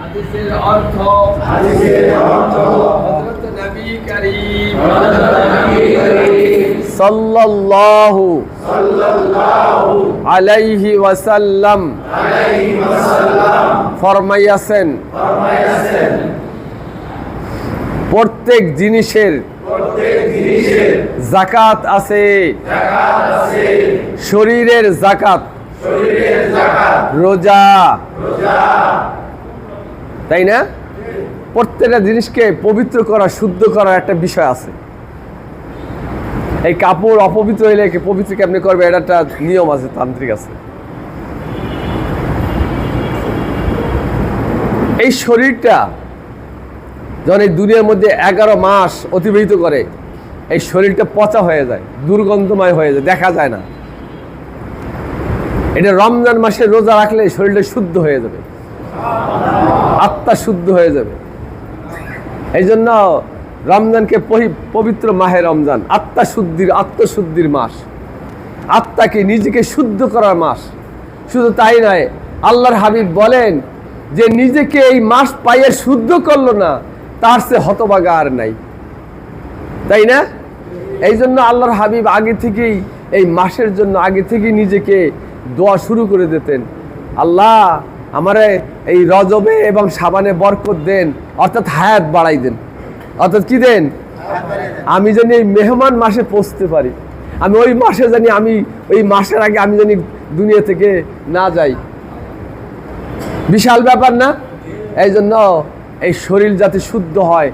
হাদিসের অর্থ হযরত নবী করিম সাল্লাল্লাহু আলাইহি ওয়াসাল্লাম ফরমাইয়াছেন, প্রত্যেক জিনিসের যাকাত আছে। শরীরের যাকাত, রোজা, তাই না? প্রত্যেকটা জিনিসকে পবিত্র করা, শুদ্ধ করার একটা বিষয় আছে। এই কাপড় অপবিত্র হইলে পবিত্র কেমনি করবে, এটা একটা নিয়ম আছে, তান্ত্রিক আছে। এই শরীরটা যখন এই দুনিয়ার মধ্যে 11 মাস অতিবাহিত করে, এই শরীরটা পচা হয়ে যায়, দুর্গন্ধময় হয়ে যায়, দেখা যায় না। এটা রমজান মাসে রোজা রাখলে শরীরটা শুদ্ধ হয়ে যাবে, আত্মা শুদ্ধ হয়ে যাবে। এই জন্য রমজানকে পবিত্র মাহে রমজান, আত্মশুদ্ধির মাস, আত্মাকে নিজেকে শুদ্ধ করার মাস। শুধু তাই নয়, আল্লাহর হাবিব বলেন যে নিজেকে এই মাস পাইয়ে শুদ্ধ করলো না, তার সে হতভাগা আর নাই, তাই না? এই জন্য আল্লাহর হাবিব আগে থেকেই এই মাসের জন্য আগে থেকেই নিজেকে দোয়া শুরু করে দিতেন, আল্লাহ আমারে এই রজবে এবং শাবানে বরকত দেন, অর্থাৎ হায়াত বাড়াই দেন। অর্থাৎ কি দেন? আমি জানি এই মেহমান মাসে পৌঁছতে পারি, আমি ওই মাসে জানি, আমি ওই মাসের আগে আমি জানি দুনিয়া থেকে না যাই। বিশাল ব্যাপার না? এই জন্য এই শরীর যাতে শুদ্ধ হয়,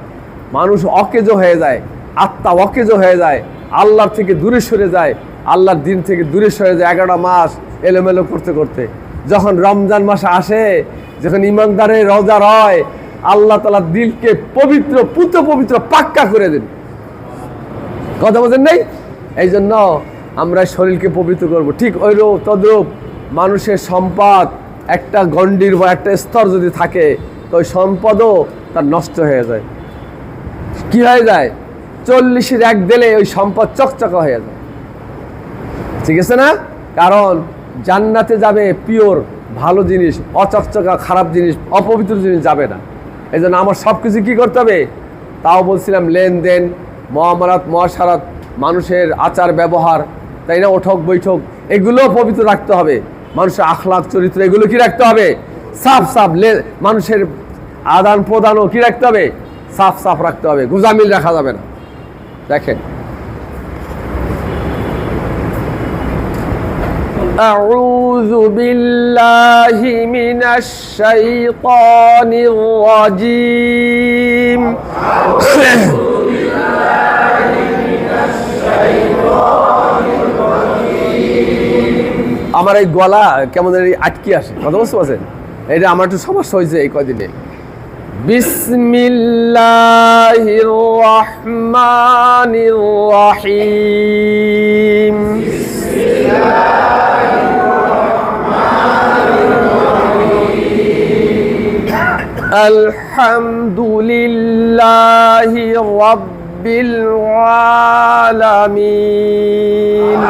মানুষ অকেজো হয়ে যায়, আত্মা অকেজো হয়ে যায়, আল্লাহর থেকে দূরে সরে যায়, আল্লাহর দিন থেকে দূরে সরে যায় 11 মাস এলোমেলো করতে করতে। যখন রমজান মাস আসে, যখন ইমানদারের রোজা হয়, আল্লাহ তাআলা দিলকে পবিত্র, পবিত্র পাক্কা করে দেন। কথা বলেন নাই? এই জন্য আমরা শরীরকে পবিত্র করব। ঠিক ওইরূপ তদ্রূপ মানুষের সম্পদ একটা গণ্ডির বা একটা স্তর যদি থাকে, তো ওই সম্পদও তার নষ্ট হয়ে যায়। কি হয়ে যায়? 40-এর 1 দিলে ওই সম্পদ চকচকা হয়ে যায়। ঠিক আছে না? কারণ জান্নাতে যাবে পিওর ভালো জিনিস, অচকচকা খারাপ জিনিস, অপবিত্র জিনিস যাবে না। এই জন্য আমার সব কিছু কী করতে হবে? তাও বলছিলাম, লেনদেন, মুআমালাত, মুআশারাত, মানুষের আচার ব্যবহার, তাই না, ওঠক বৈঠক, এগুলোও পবিত্র রাখতে হবে। মানুষের আখলাক চরিত্র এগুলো কি রাখতে হবে? সাফ। মানুষের আদান প্রদানও কি রাখতে হবে? সাফ রাখতে হবে, গুজামিল রাখা যাবে না। দেখেন, আউযু বিল্লাহি মিনাশ শাইতানির রাজীম। আমার এই গলা কেমন আটকে আসে, কথা বুঝতে পারছেন? এটা আমার একটু সমস্যা হয়েছে এই কদিনে। বিসমিল্লাহির রহমানির রহিম। আলহামদুলিল্লাহি রাব্বিল আলামিন।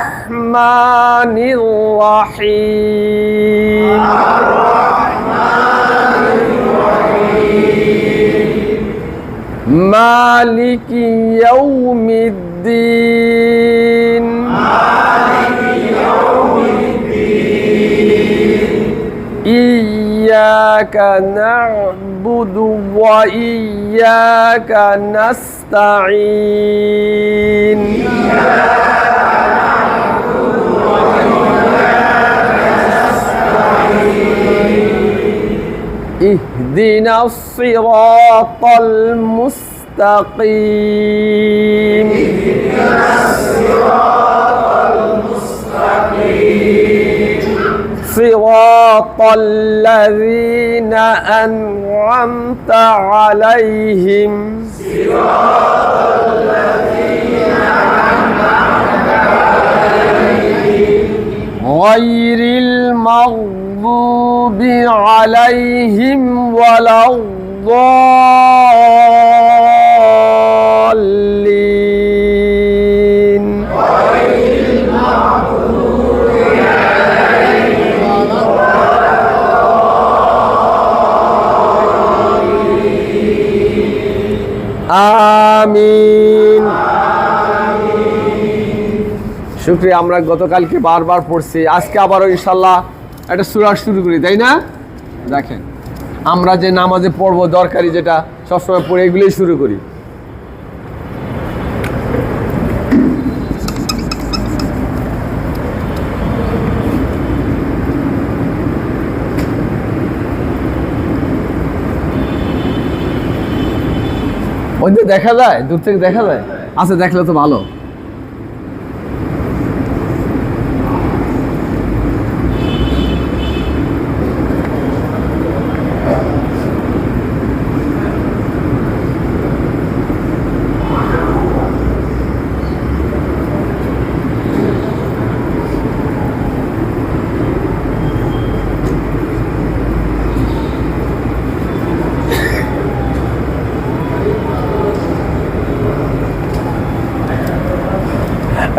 আর-রহমানির রহিম। মালিকি ইয়াউমিদ্দিন। ইয়্যাকা না'বুদু ওয়া ইয়্যাকা নাস্তাঈন। ইহদিনাস সিরাতাল মুস্তাকিম। সিরাতাল লাযীনা আন'আমতা আলাইহিম। গায়রিল মাগদুবি المغضوب عليهم ولا الضالين আমিন। শুকরিয়া। আমরা গতকালকে বারবার পড়ছি, আজকে আবারও ইনশাল্লাহ একটা সূরা শুরু করি, তাই না? দেখেন, আমরা যে নামাজে পড়বো দরকারি যেটা সবসময় পড়ে, এগুলোই শুরু করি। ওই যে দেখা যায়, দূর থেকে দেখা যায়। আচ্ছা, দেখলে তো ভালো।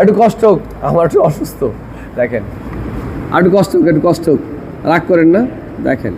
একটু কষ্ট হোক, আমার একটু অসুস্থ, দেখেন। একটু কষ্ট হোক, একটু কষ্ট হোক, রাগ করেন না। দেখেন,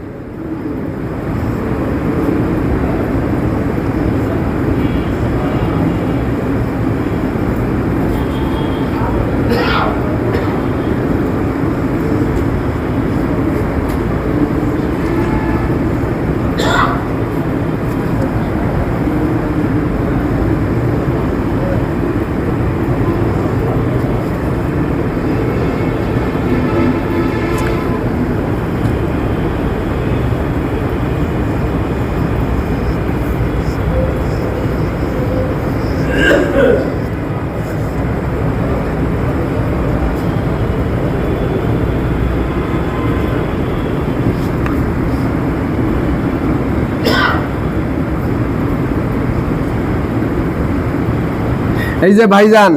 এই যে ভাইজান,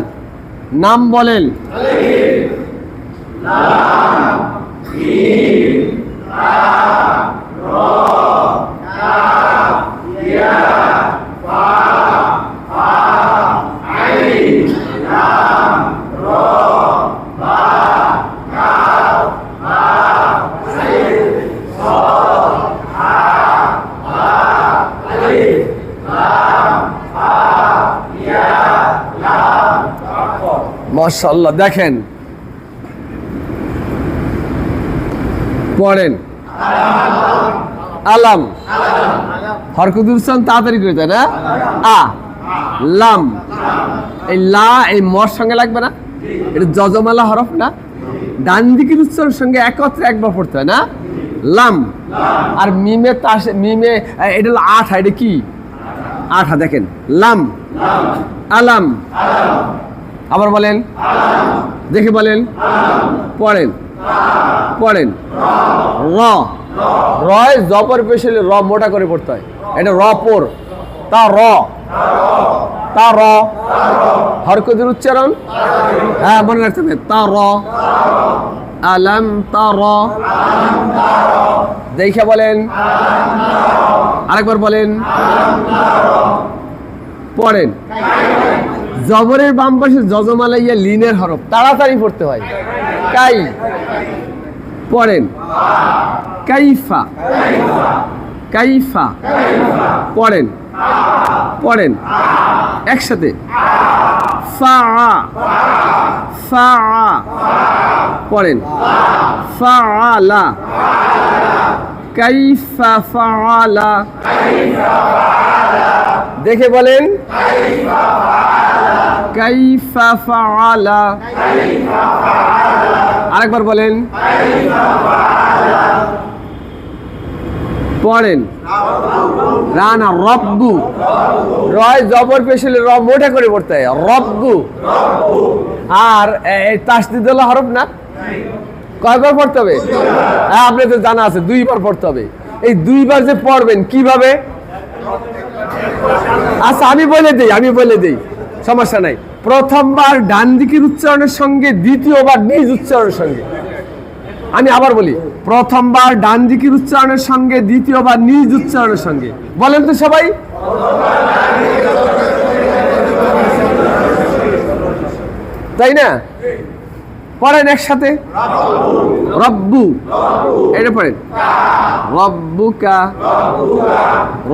নাম বলেন। মাশাআল্লাহ, দেখেন, পড়েন আলাম। হরকত উচ্চারণ তাড়াতাড়ি করে, তাই না? আ লাম, এই লা এই মর সঙ্গে লাগবে না? এটা যজমালা হরফ না? ডান দিকের উচ্চারণের সঙ্গে একত্রে একবার পড়তে হয় না? লাম। আর মিমে মিমে এটা হলো আঠা। এটা কি আঠা? দেখেন, লাম আলাম। আবার বলেন, দেখে বলেন, পড়েন পড়েন। র, রয় জবর পেশ হলে র মোটা করে পড়তে হয়। এটা র পড়, তা র, তা র। হরকতের উচ্চারণ, হ্যাঁ মনে রাখতে হবে, তা র। আলাম তা র, দেখে বলেন, আরেকবার বলেন, পড়েন। জবরের বাম পাশে যজমালা ইয়া লিনের হরফ, তাড়াতাড়ি পড়তে হয়। কাই, পড়েন। কাইফা, কাইফা, পড়েন পড়েন একসাথে। ফা, ফা, পড়েন। ফাআলা, কাইফা ফাআলা, দেখে বলেন, কাইফা ফাআলা। আরেকবার বলেন, পড়েন। রানা, রব্বু, রয় জবর পেশলে র মোটা করে পড়তে হয়, রব্বু। আর তাসদিদ হরফ না, কয়বার পড়তে হবে? হ্যাঁ, আপনাদের জানা আছে, দুইবার পড়তে হবে। এই দুইবার যে পড়বেন কিভাবে? আচ্ছা, আমি বলে দেই, সমস্যা নাই। প্রথমবার ডান দিকের উচ্চারণের সঙ্গে, দ্বিতীয়বার নিজ উচ্চারণের সঙ্গে। আমি আবার বলি, প্রথমবার ডান দিকের উচ্চারণের সঙ্গে, দ্বিতীয়বার নিজ উচ্চারণের সঙ্গে। বলেন তো সবাই। তাই না? পড়েন একসাথে, রব্বু। এটা পড়েন, রব্বুকা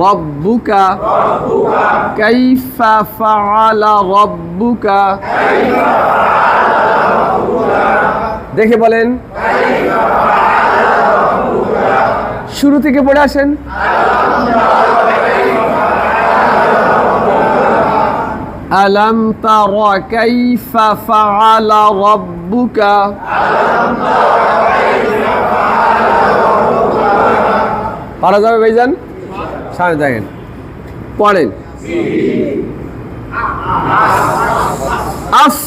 রব্বুকা কাইফা ফাআলা রব্বুকা। দেখে বলেন, শুরু থেকে পড়ে আসেন। আলাম তারা কাইফা ফাআলা রাব্বুকা। পারা যাবে ভাইজান? সামনে দেখেন, পড়েন। আস,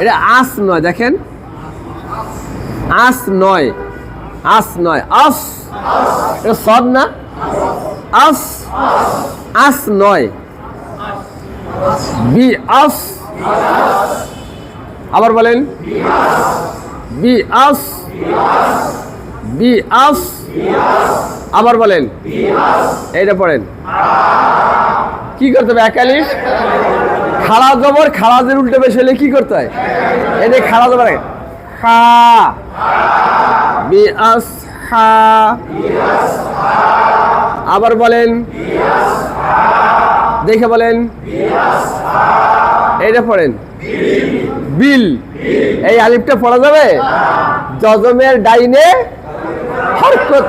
এটা আস নয়, দেখেন আস নয়, আস নয়, আস। এটা সদ না, আস, আস নয়, বি আস। আবার বলেন, বি আস, বি আস। আবার বলেন, এইটা পড়েন। কি করতে হবে? একালিশ খাড়া জবর, খাড়াদের উল্টে বেশ হলে কি করতে হয়? এই যে খাড়া জবর, খা, বি আস খা। আবার বলেন, দেখে বলেন, এইটা পড়েন, বিল। এই আলিফটা পড়া যাবে? জজমের ডাইনে হরকত,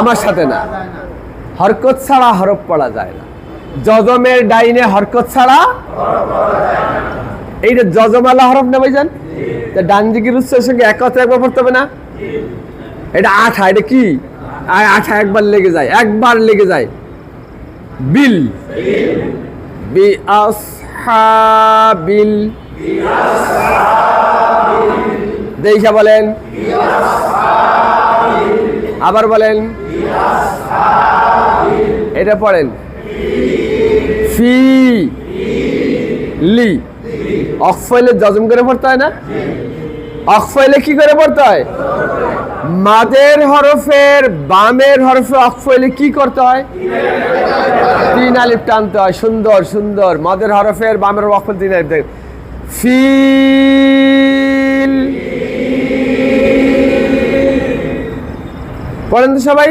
আমার সাথে না, হরকত ছাড়া হরফ পড়া যায় না। জজমের ডাইনে হরকত ছাড়া, এইটা জজমালা হরফ না ভাইজান? ডান দিকের উচ্চারণের সঙ্গে এক কথা একবার পড়তে হবে না? এটা আঠা, এটা কি আঠা? একবার লেগে যায়, একবার লেগে যায়। বিল, বি আসহাবিল। দেখে বলেন, আবার বলেন, এটা পড়েন, ফি লি। অক্ফলে জজম করে পড়তে হয় না? অক্ফলে কি করে পড়তে হয়? মাদের হরফের বামের হরফে অক্ফলে কি করতে হয়? তিন আলিফ টানতে হয়। সুন্দর সুন্দর। মাদের হরফের বামের অক্ফল তিন আলিফ। দেখেন, ফিল। পড়েন তো সবাই,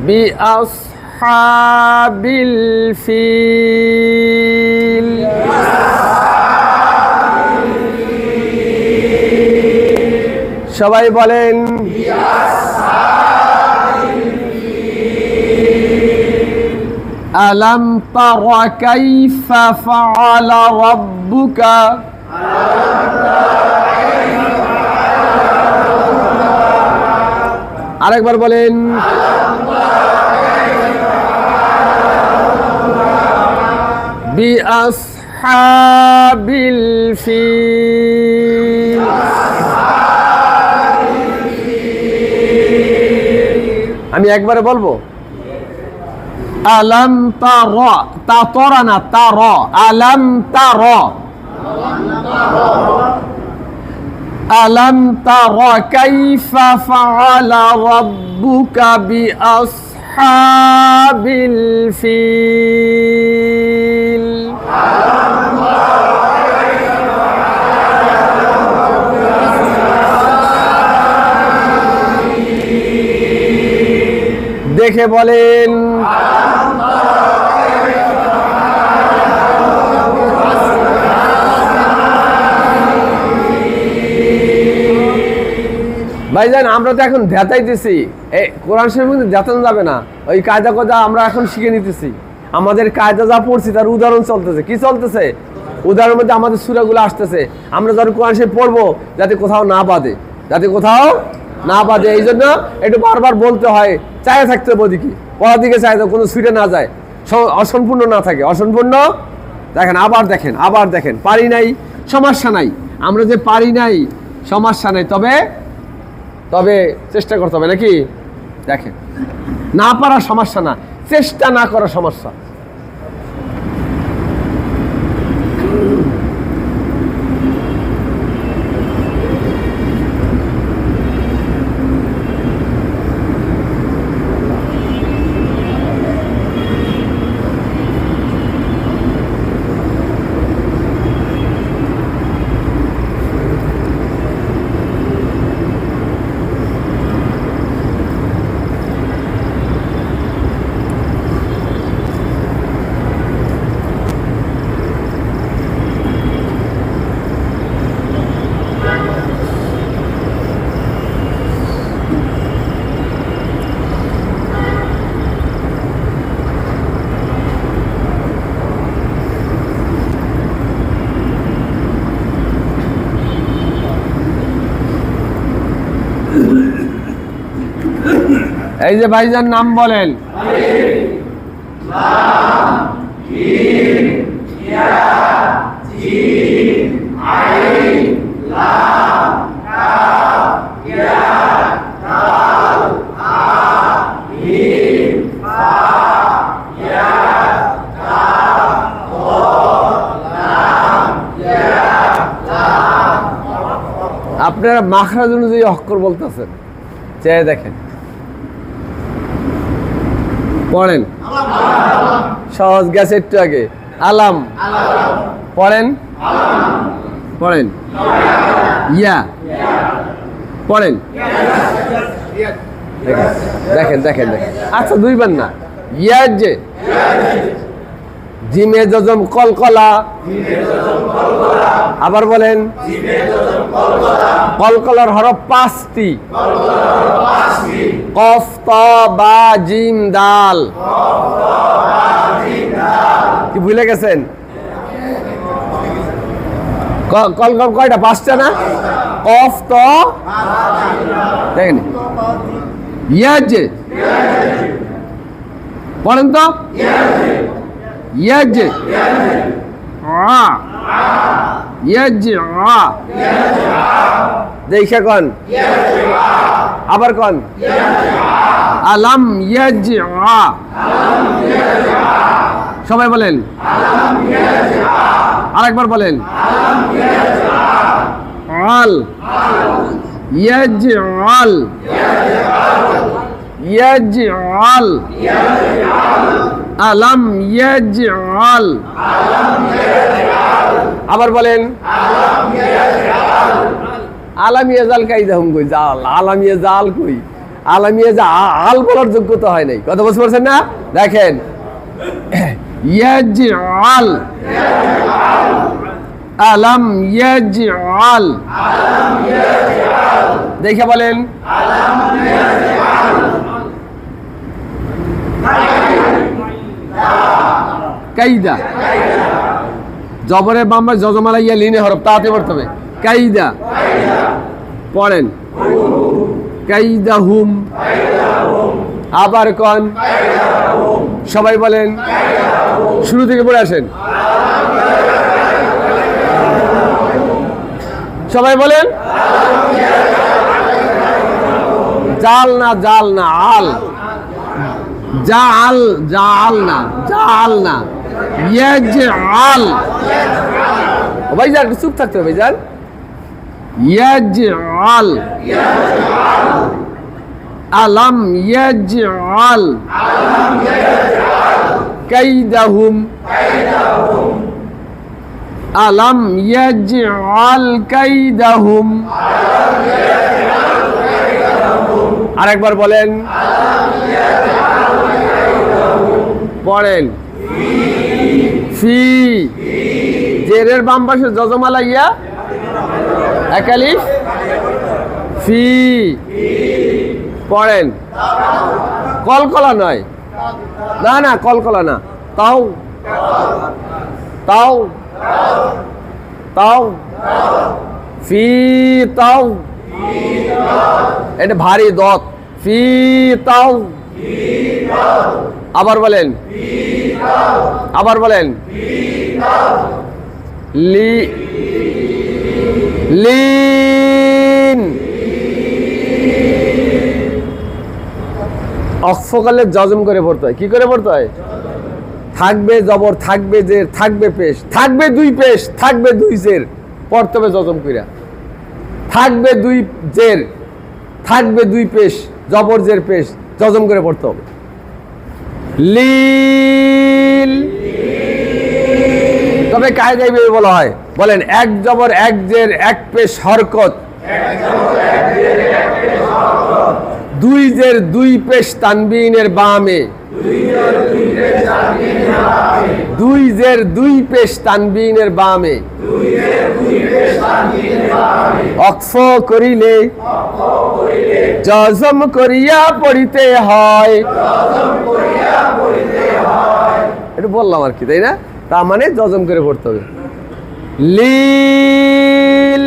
বি আসহাবিল ফিল। সবাই বলেন, আলাম তারা কাইফা ফাআলা রাব্বুকা। আরেকবার বলেন, বি আসহাবিল ফিল। আমি একবারে বলবো, আলাম তারা, তা তরা না, তারা, আলাম তারা, আলাম তারা কাইফা ফাআলা রাব্বুকা বিআসহাবিল ফিল। দেখে বলেন, ভাইজান আমরা তো এখন ধ্যাতাইতেছি, এই কোরআন শরীফের মধ্যে ধ্যাতানো যাবে না। ওই কায়দা কথা আমরা এখন শিখে নিতেছি। আমাদের কায়দা যা পড়ছি তার উদাহরণ চলতেছে। কি চলতেছে? উদাহরণের মধ্যে আমাদের সূরাগুলো আসতেছে। আমরা যখন কোরআন শরীফ পড়বো যাতে কোথাও না বাঁধে, যাতে কোথাও না বাঁধে। এই জন্য একটু বারবার বলতে হয়, চায়ে থাকতে হবে ওদিকে, পড়ার দিকে চাই, কোনো ছুটে না যায়, অসম্পূর্ণ না থাকে। অসম্পূর্ণ দেখেন, আবার দেখেন, আবার দেখেন। পারি নাই, সমস্যা নাই। আমরা যে পারি নাই সমস্যা নাই, তবে তবে চেষ্টা করতে হবে নাকি? দেখেন, না পারা সমস্যা না, চেষ্টা না করা সমস্যা। এই যে ভাইজান নাম বলেন। আপনারা মাখরাজ অনুযায়ী অক্ষর বলতেছেন, চেয়ে দেখেন, পড়েন। সহজ গেছে একটু আগে। আলাম পড়েন, পড়েন। ইয়া পড়েন, দেখেন দেখেন দেখেন। আচ্ছা দুইবার না, ইয়া যে জিমে জজম কলকলা। আবার বলেন, কলকলার হরফ 5টি। কফ ত বা জিম দাল। কি ভুলে গেছেন? কলকল কয়টা? 5টা না? কফ ত দেখেন, ইয়াজে পড়েন তো, ইয়াজে দেখে কন, আবার কন, আলাম ইয়াজি। সবাই বলেন, আরেকবার বলেন, আল ইয়াজি আল ইয়াজি আল আলাম ইয়াজি আল। আবার বলেন, আলামিয়া জাল কাইদা হুম কই জাল, আলামিয়া জাল কই, আলামিয়া জাল বলার যোগ্যতা হয় নাই। কথা বুঝতে পারছেন না? দেখেন, ইয়াজি আল আলাম ইয়াজি আল। দেখে বলেন, কাইদা। জবরের বাম্বা যজমালা ইয়া লিনে হরফ, তাতে পড়তে হবে। কাইদা পড়েন, কাইদা হুম। আবার কন, সবাই বলেন, শুরু থেকে পড়ে আসেন। সবাই বলেন, জাল না, জাল না, আল। জাল, জাল না, জাল না, ইয়াজআল। ভাইজান চুপ থাকতে হবে ভাইজান। ইয়াজআল, আলাম ইয়াজআল কাইদাহুম, আলাম ইয়াজআল কাইদাহুম। আরেকবার বলেন, পড়েন। ফি, জেরের বাম পাশে যজমালা ইয়া একালিফ, ফি পড়েন। কলকলা নয়, না না কলকলা না, তাও তাও তাও, ফি তাও, এটা ভারী দত, ফি তাও। আবার বলেন, আবার বলেন, লি লিন। অক্ফকালে জজম করে পড়তে হয়। কি করে পড়তে হয়? থাকবে জবর, থাকবে জের, থাকবে পেশ, থাকবে দুই পেশ, থাকবে দুই জের, পড়তে হবে জজম কইরা। থাকবে দুই জের, থাকবে দুই পেশ, জবর জের পেশ, জজম করে পড়তে হবে। লিল। তবে কায়দায় বলা হয়, বলেন, এক জবর এক জের এক পেশ হরকত, দুই জের দুই পেশ তানবিনের বামে, দুই জের দুই পেশ তানবিনের বামে, অক্ফ করিলে জজম করিয়া পড়িতে হয়। এটা বললাম আর কি, তাই না? তার মানে জজম করে পড়তে হবে। লিল,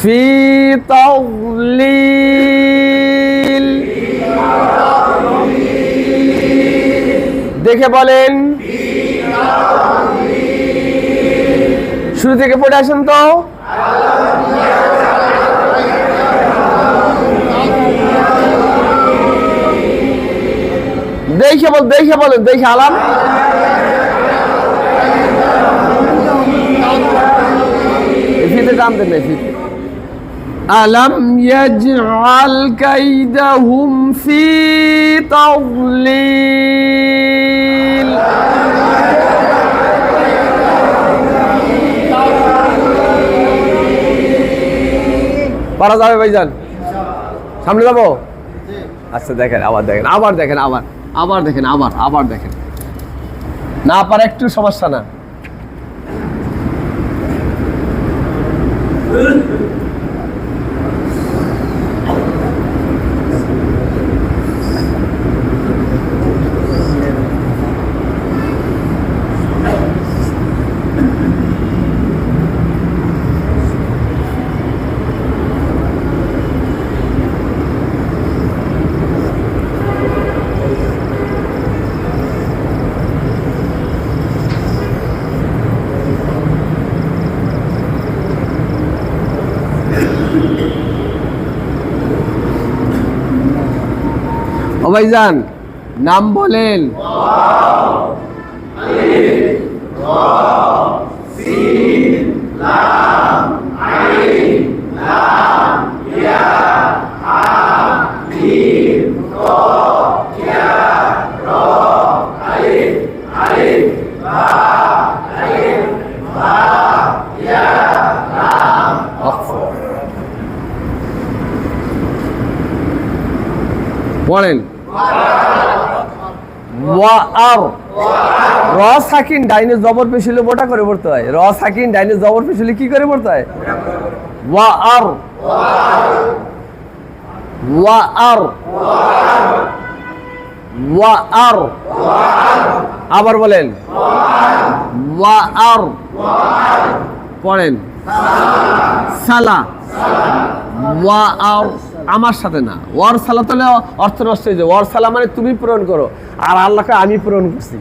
ফি তাদলিল, দেখে বলেন। শুরু থেকে পড়ে আসেন তো। দেখে বলেন, দেখে আলাম। ফিতে টান দেন না, ফিতে। আলম ইয়াজআল কাইদাহুম ফি তাদলিল, পারা যাবে ভাইজান? সামনে যাবো? আচ্ছা দেখেন, আবার দেখেন, আবার দেখেন, আবার দেখেন, আবার দেখেন। না পারে একটু সমস্যা না। ও ভাইজান, নাম বলেন। বলেন। র সাকিন ডাইনে জবর পেশ হলে মোটা করে পড়তে হয়। র সাকিন ডাইনে জবর পেশ হলে কি করে পড়তে হয়? ওয়া আর, ওয়া আর, ওয়া আর। আবার বলেন। ওয়া আর, পড়েন। সালা, ওয়া আর, আমার সাথে না। ওয়ার সালা তাহলে অর্থ নষ্ট হয়ে যায়। ওয়ার সালা মানে তুমি পূরণ করো, আর আল্লাহকে আমি পূরণ করছি।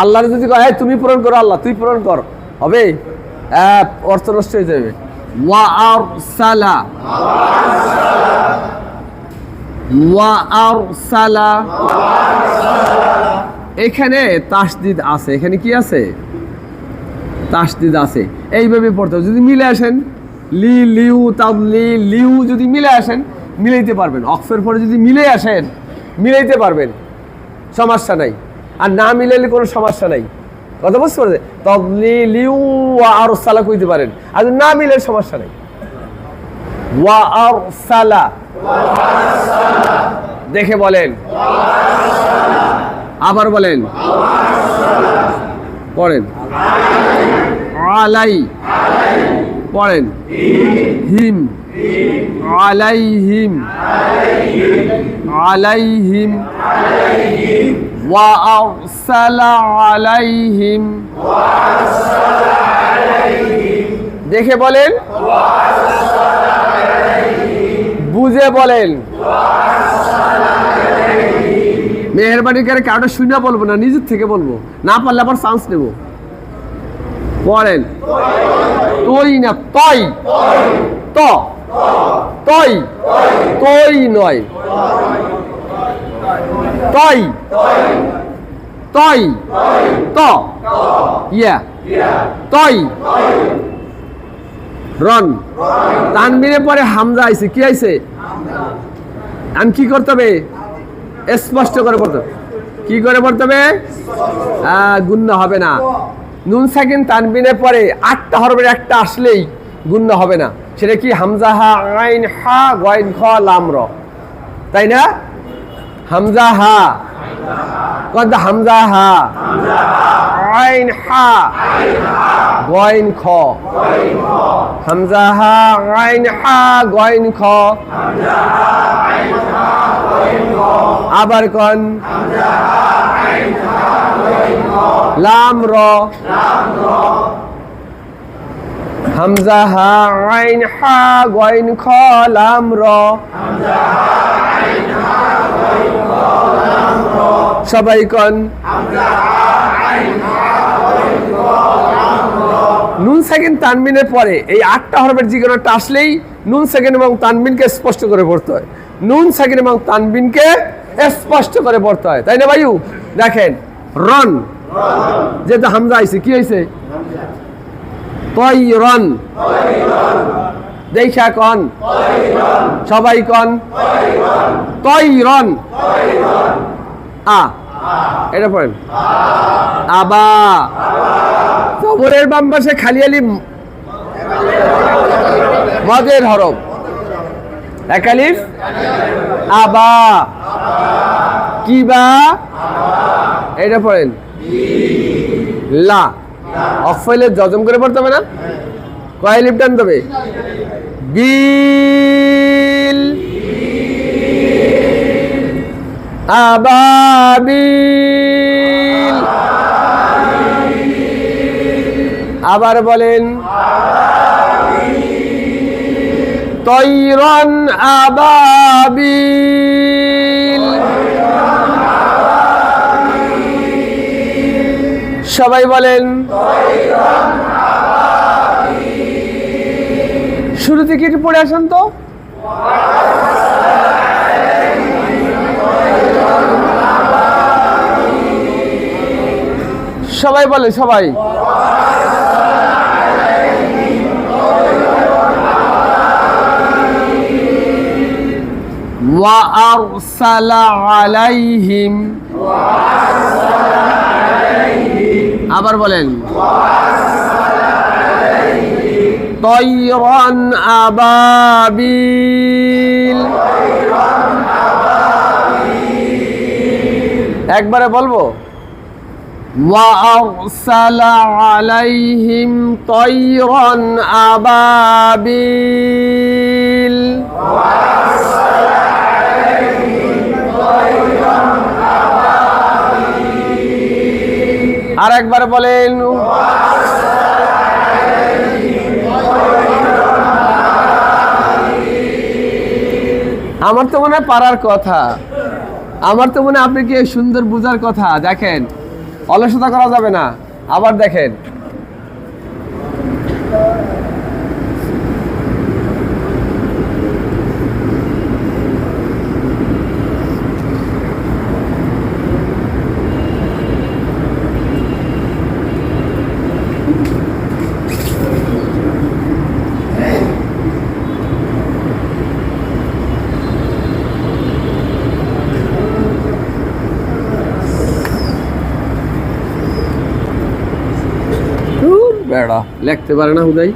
আল্লাহর যদি কয় তুমি পূরণ করো, আল্লাহ তুই পূরণ কর, হবে? অর্থ নষ্ট হয়ে যাবে। ওয়া আর সালা, ওয়া আর সালা। এখানে তাসদিদ আছে, এখানে কি আছে? তাসদিদ আছে। এইভাবে পড়তে হবে। যদি মিলে আসেন, লি লিউ তাদলি লিউ, যদি মিলে আসেন মিলাইতে পারবেন। অক্সের পরে যদি মিলে আসেন মিলাইতে পারবেন, সমস্যা নাই। আর না মিলাইলে কোনো সমস্যা নাই। কথা বুঝতে পারছে? তাদলি লিউ ওয়া আর সালা কইতে পারেন, আর না মিলে সমস্যা নাই। ওয়া আর সালা, দেখে বলেন, আবার বলেন, পড়েন। আলাই, পড়েন। হিম, আলাইহিম, আলাইহিম, ওয়া আরসালা আলাইহিম, দেখে বলেন, বুঝে বলেন। মেহেরবানি করে কাউটা শুনে বলবো না, নিজের থেকে বলবো, না পারলে আবার চান্স নেব। পড়েন। তই না তই, ত তই, তই নয়, তই তই, ত ইয়া, তই। রন, তানবিনের পরে হামজা আইছে, কি আইছে? আমি কি করতে হবে? স্পষ্ট করে পড়তে হবে। কি করে পড়তে হবে? গুণ্য হবে না। নুন সাকিন তানবিনের পরে 8টা হরফের একটা আসলেই গুণ্য হবে না। সেটা কি? হামজা হা, আইন হা, গয়েন খ, লাম র, তাই না? হামজা হা, কত? হামজা হা, আইন হা, গয়েন খ, হামজা হা, আইন হা, গয়েন খ। আবার কন। লাম র, হামজা হা আইন হা গইন খ লাম র সবাই কোন নুন সেকেন্ড তানবিনের পরে এই 8টা হরফের যে কোনো একটা আসলেই নুন সেকেন্ড এবং তানবিনকে স্পষ্ট করে পড়তে হয়। নুন সেকেন্ড এবং তানবিনকে স্পষ্ট করে পড়তে হয়, তাই না ভাইউ? দেখেন রন যেটা হামজা আইছে কি হইছে? তয়রন। দেখা কন সবাই কন তয়রন। আ এটা পড়েন আবা। জবরের বাম পাশে খালি আলিফ মদের হরফ এক আলিফ আবা কিবা এটা পড়েন লা। অফলে জজম করে পড়তে হবে না, কয় আলিফ টানতে হবে? বিল আবাবিল। আবার বলেন তয়রন আবাবিল। সবাই বলেন শুরু থেকে একটু পড়ে আসেন তো। সবাই বলে সবাই ওয়া আরসালা আলাইহিম। আবার বলেন তয়রন আবাবিল। একবারে বলবো ওয়া আরসালা আলাইহিম তয়রন আবাবিল। আর একবার বলেন আমার তো মনে হয় পারার কথা, আমার তো মনে হয় আপনি কি সুন্দর বুঝার কথা। দেখেন অলসতা করা যাবে না। আবার দেখেন বেড়া লিখতে পারে না হুদাই।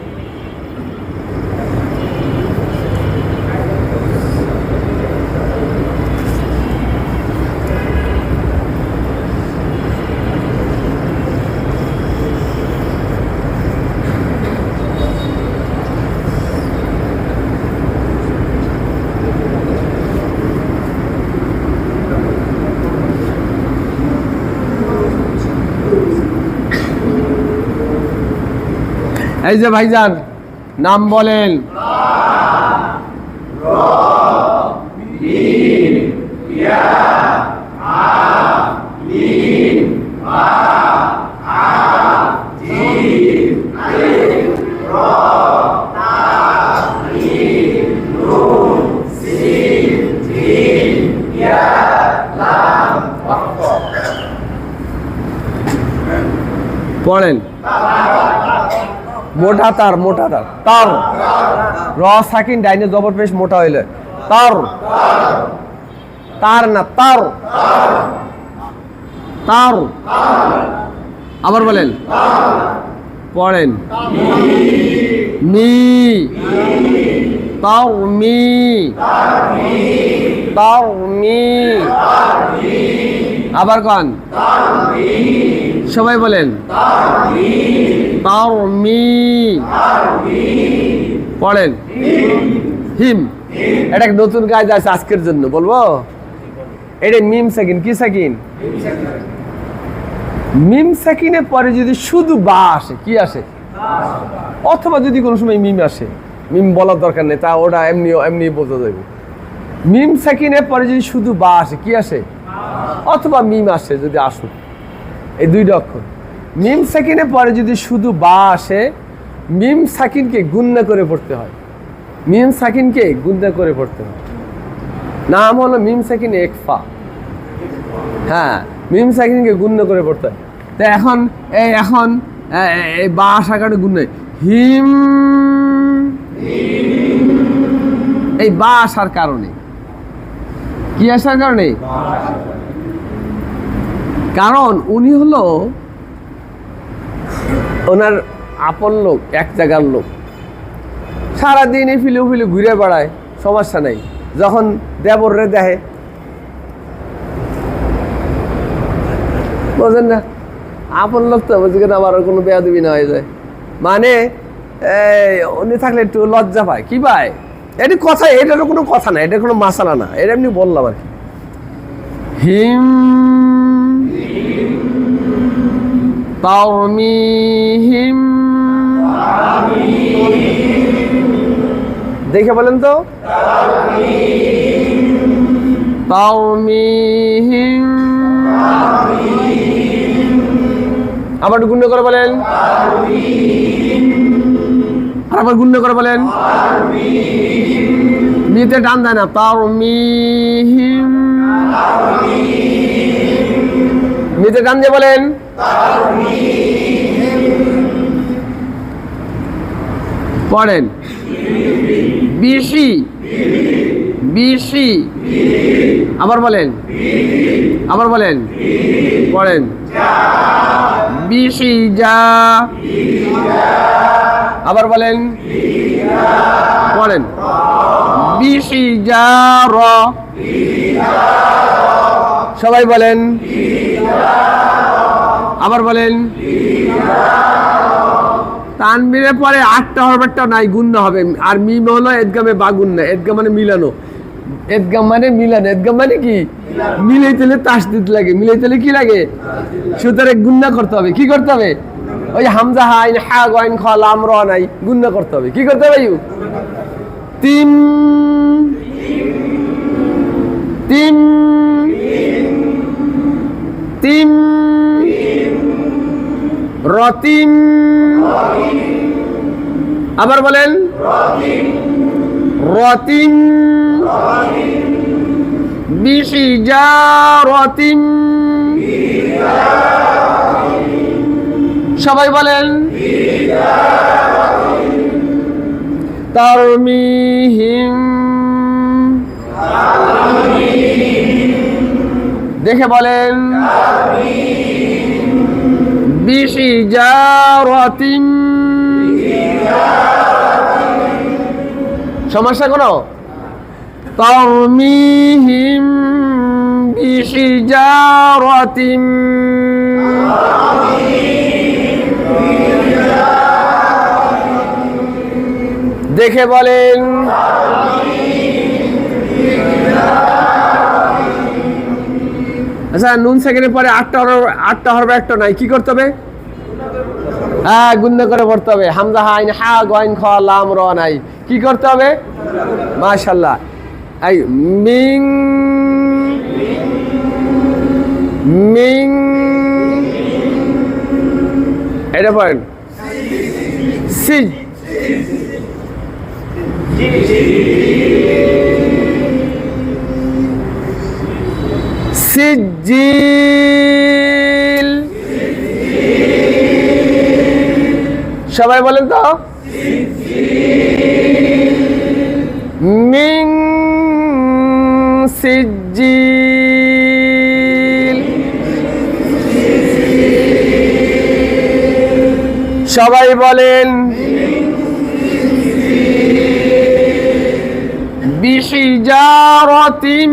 এই যে ভাইজান নাম বলেন পড়েন মোটা তার, মোটা তার তার র সাকিন ডাইনে জবর পেশ মোটা হইলে তার, তার না তার, তার। আবার বলেন পড়েন মি তার মি তার মি। আবার কন সবাই বলেন তার মি। পড়েন হিম। এটা নতুন কাজ আছে আজকের জন্য বলবো। এটা মিম সাকিন, কি সাকিন? মিম সাকিনের পরে যদি শুধু বা আসে কি আসে? অথবা যদি কোনো সময় মিম আসে, মিম বলার দরকার নেই, তা ওটা এমনি বোঝা যাবে। মিম সাকিনের পরে যদি শুধু বা আসে, কি আসে? অথবা মিম আসে, যদি আসুক, এই দুইটা অক্ষর। মিম সাকিনের পরে যদি শুধু বা আসে, মিম সাকিনকে গুণনা করে পড়তে হয়। মিম সাকিনকে গুণনা করে পড়তে হয়। নাম হলো মিম সাকিন একফা। হ্যাঁ, মিম সাকিনকে গুণনা করে পড়তে হয়। তো এখন এই বা আসার কারণে গুণ নেই। হিম, এই বা আসার কারণে, কি আসার কারণে? কারণ উনি হলো ওনার আপন লোক, এক জায়গার লোক, সারাদিন এই ফিলে ঘুরে বেড়ায়, সমস্যা নেই। যখন দেবরে দেখে, বোঝেন না, আপন লোক তো বুঝে কেন আবার কোনো বেয়াদবি না হয়ে যায়। মানে উনি থাকলে একটু লজ্জা পায়, কি পায়? এটি কথা, এটারও কোনো কথা না, এটা কোনো মাসালা না, এটা এমনি বললাম আর কি। হিম তাওমিহিম, দেখে বলেন তো, তাওমিহিম। আবার গুণ্য করে বলেন, আর আবার গুণ্য করে বলেন। নিতে টান দেয় না, তাওমিহিম। নিতে টান দিয়ে বলেন, পড়েন। বিশি, বিশি, আবার বলেন, আবার বলেন, পড়েন। বিশি যা, আবার বলেন, পড়েন। বিশি যা র, সবাই বলেন, আবার বলেন। তানবীরের পরে 8টা হরফটা নাই, গুণ হবে। আর মিম হলো এদগামে বা গুণ, এদগাম মানে মিলানো, এদগাম মানে মিলানো। এদগাম মানে কি? মিলাইতে তাসদিদ লাগে, মিলাইতে কি লাগে? সুতরাং গুণনা করতে হবে। কি করতে হবে? ওই হামজা হাইন হা গইন খ লাম র নাই, গুণনা করতে হবে। কি করতে হবে? তিন তিন তিন রতিম, আবার বলেন, রতিম। বিশি যা রতিম, সবাই বলেন। তারমিহিম, দেখে বলেন। বিশি যা রতিম, সমস্যা কোনো? তারমিহিম বিশি যা রতিম, দেখে বলেন। আচ্ছা, নুন সেকেন্ডের পরে 8টা হরফ একটা নাই, কি করতে হবে? হ্যাঁ, গুণ করে পড়তে হবে। হামজা হাইন হা গইন খ লাম র নাই, কি করতে হবে? মাশাআল্লাহ। এই মিং মিং, এটা পড়েন। সিজ, সিজিল, সবাই বলেন তো। মিং সিজিল, সবাই বলেন। বিশি যা রতিম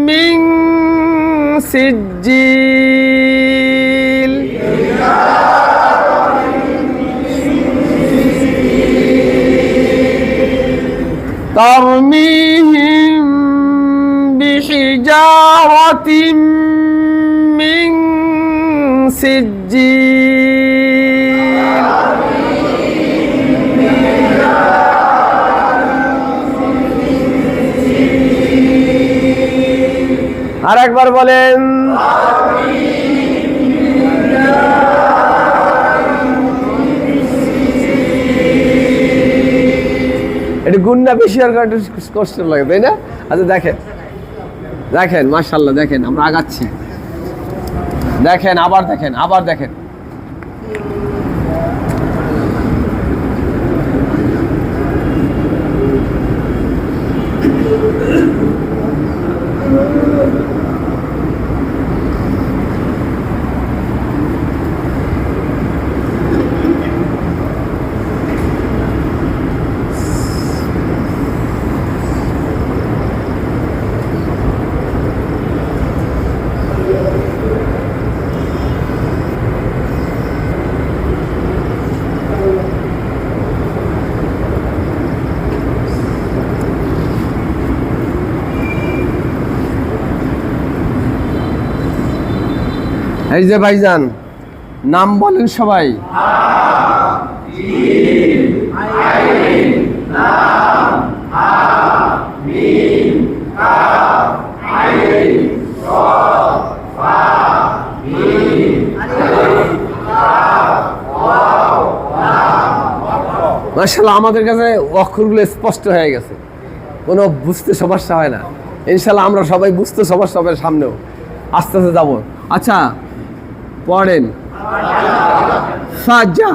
মিং সিজিল, তারমিহিম বিশিজারাতিম মিন সিজিল। আর একবার বলেন এটা গুণটা বেশি আর কষ্ট লাগে, তাই না? আচ্ছা দেখেন দেখেন মাশাআল্লাহ, দেখেন আমরা আগাচ্ছি, দেখেন আবার দেখেন, আবার দেখেন। এই যে ভাইজান, নাম বলেন সবাই। মাশাআল্লাহ, আমাদের কাছে অক্ষরগুলো স্পষ্ট হয়ে গেছে, কোনো বুঝতে সমস্যা হয় না। ইনশাআল্লাহ আমরা সবাই বুঝতে সমস্যা হবে সামনেও, আস্তে আস্তে যাবো। আচ্ছা পড়েন ফাজা,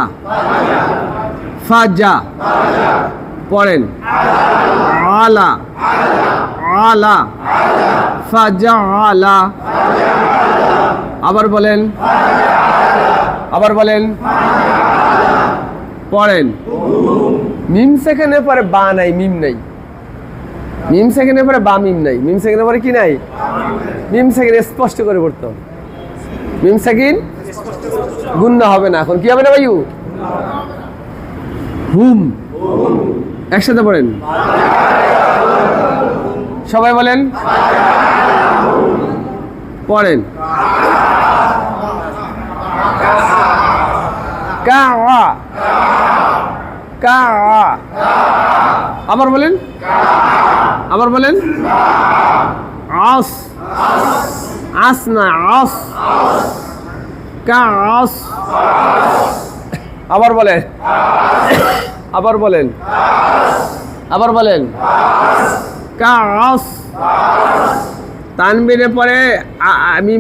ফাজা পড়েন আলা, আলা ফাজা আলা। আবার বলেন, আবার বলেন, পড়েন। মিম সেকেন্ডের পরে বা নাই, মিম নাই। মিম সেকেন্ডের পরে বা মিম নাই, মিম সেকেন্ডের পরে কি নাই? মিম সেকেন্ড স্পষ্ট করে পড়তে হবে। মিম সেকেন্ড গুণনা হবে না। এখন কি হবে না ভাইউ? হুম, একসাথে পড়েন সবাই, বলেন পড়েন কা, কা। আবার বলেন, আবার বলেন আস, আস না আস, কা আস। আবার বলেন, আবার বলেন, আবার বলেন কা আস। তানবিনের পরে আমি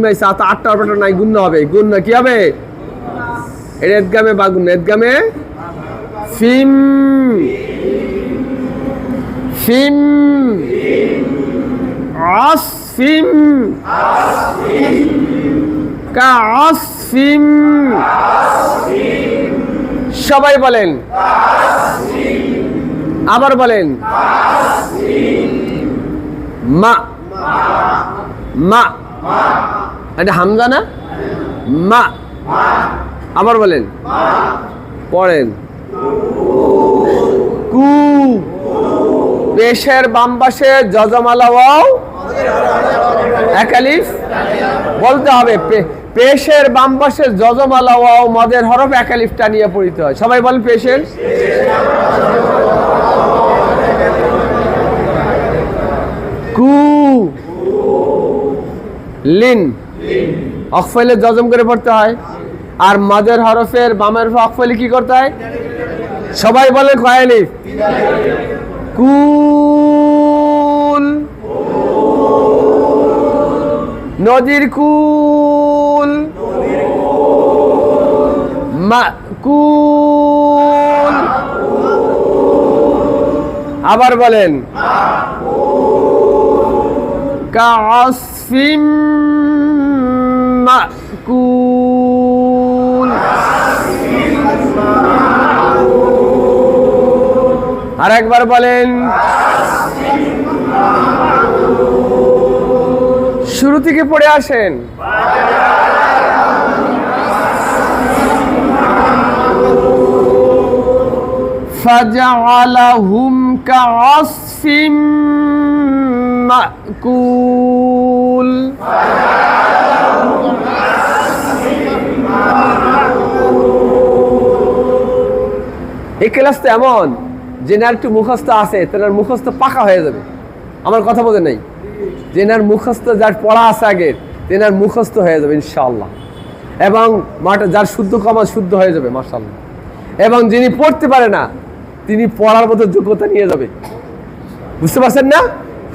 আটটা অপরাটা নাই, গুণ হবে। গুণ কি হবে? এটা এদগামে বা গুণ, এদগামে ফিম, ফিম আস, ফিম কা আস, ফিম। সবাই বলেন, আবার বলেন মা, মা। এটা হামজা না? মা। আবার বলেন, পড়েন কু। পেশের বাম পাশে যজমালা ওয়াও এক আলিফ বলতে হবে। পেশের বাম পাশে যজমালা ওয়াও মদের হরফ এক আলিফ টানিয়ে পড়িতে হয়। সবাই বলেন পেশের কু, লিন অকফলে যজম করে পড়তে হয়। আর মদের হরফের বামের অকফলে কি করতে হয়? সবাই বলেন কয় আলিফ? কুল, নদীর কুল, মাকুল। আবার বলেন কাসফিম মাকুল। আর একবার বলেন, শুরু থেকে পড়ে আসেন। ফাজআলাহুম কাআসফিম মাকুল। এই ক্লাসটা এমন যে না একটু মুখস্থ আছে তেনার মুখস্থ পাকা হয়ে যাবে। আমার কথা বোঝে নাই? যেনার মুখস্থ যার পড়া আছে আগের তেনার মুখস্থ হয়ে যাবে ইনশাআল্লাহ, এবং যার শুদ্ধ কমা শুদ্ধ হয়ে যাবে মাশাআল্লাহ, এবং যিনি পড়তে পারে না তিনি পড়ার মতো যোগ্যতা নিয়ে যাবে। বুঝতে পারছেন না?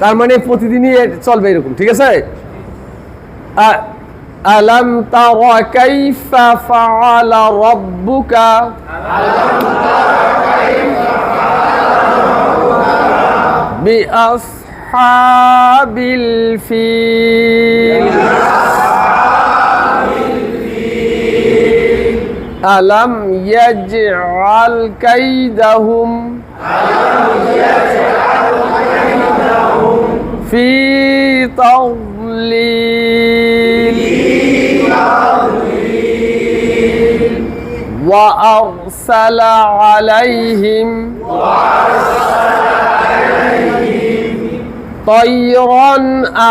তার মানে প্রতিদিনই চলবে এরকম, ঠিক আছে? আলাম তারা কাইফা ফাআলা রাব্বুকা বিআসহাবিল ফিল আলাম ইয়াজআল কাইদাহুম ফি তাদলিল ওয়া আরসালা আলাইহিম তায়রান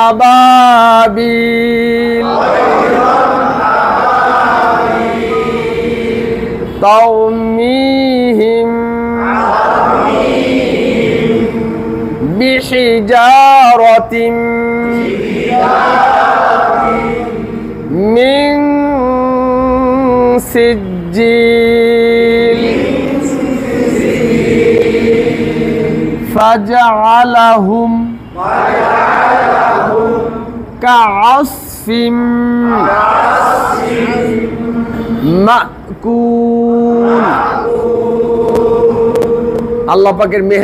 আবাবিল তারমিহিম বিহিজারাতিন মিন সিজ্জিল ফাজআলাহুম কাআসফিম মাকুল। আল্লাহ পাকের